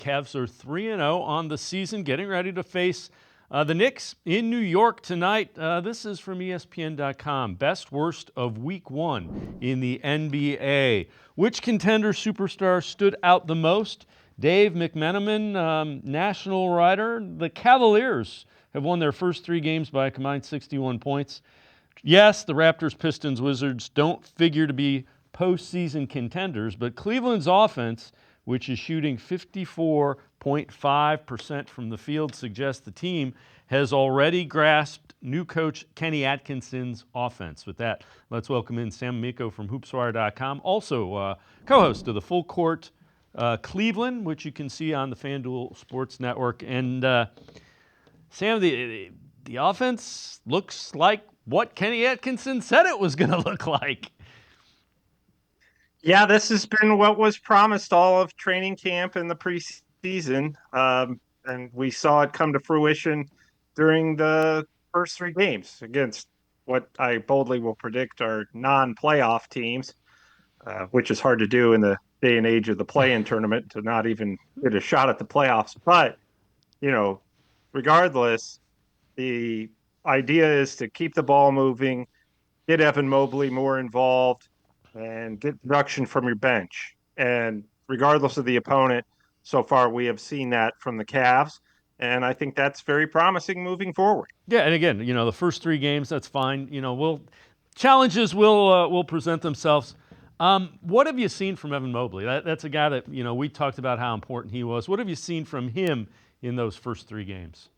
Cavs are 3-0 on the season, getting ready to face the Knicks in New York tonight. This is from ESPN.com. Best worst of week one in the NBA. Which contender superstar stood out the most? Dave McMenamin, national writer. The Cavaliers have won their first 3 games by a combined 61 points. Yes, the Raptors, Pistons, Wizards don't figure to be postseason contenders, but Cleveland's offense, which is shooting 54.5% from the field, suggests the team has already grasped new coach Kenny Atkinson's offense. With that, let's welcome in Sam Amico from hoopswire.com, also co-host of the Full Court Cleveland, which you can see on the FanDuel Sports Network. And Sam, the offense looks like what Kenny Atkinson said it was going to look like. Yeah, this has been what was promised all of training camp and the preseason, and we saw it come to fruition during the first 3 games against what I boldly will predict are non-playoff teams, which is hard to do in the day and age of the play-in tournament to not even get a shot at the playoffs. But, regardless, the idea is to keep the ball moving, get Evan Mobley more involved, and get production from your bench. And regardless of the opponent, so far we have seen that from the Cavs, and I think that's very promising moving forward. Yeah, and again, the first 3 games, that's fine. Challenges will present themselves. What have you seen from Evan Mobley? That's a guy that we talked about how important he was. What have you seen from him in those first 3 games?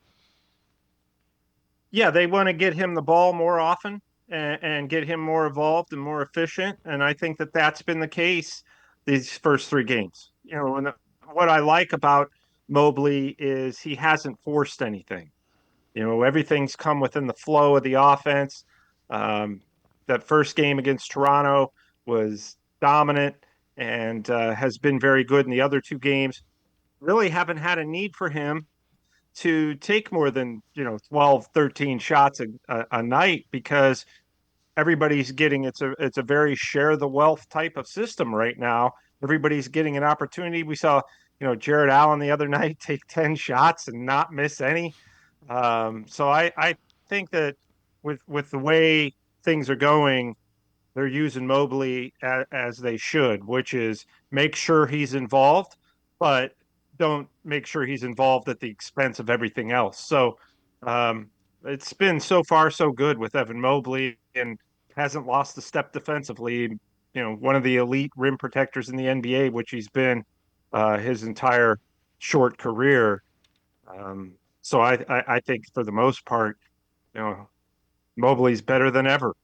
Yeah, they want to get him the ball more often and get him more involved and more efficient. And I think that that's been the case these first 3 games. And what I like about Mobley is he hasn't forced anything. Everything's come within the flow of the offense. That first game against Toronto was dominant and has been very good in the other 2 games. Really haven't had a need for him to take more than 12 13 shots a night because everybody's getting it's a very share the wealth type of system right now. Everybody's getting an opportunity. We saw Jared Allen the other night take 10 shots and not miss any. So I think that with the way things are going, they're using Mobley as they should, which is make sure he's involved, but don't make sure he's involved at the expense of everything else. So it's been so far so good with Evan Mobley and hasn't lost a step defensively. One of the elite rim protectors in the NBA, which he's been his entire short career. So I think for the most part, Mobley's better than ever.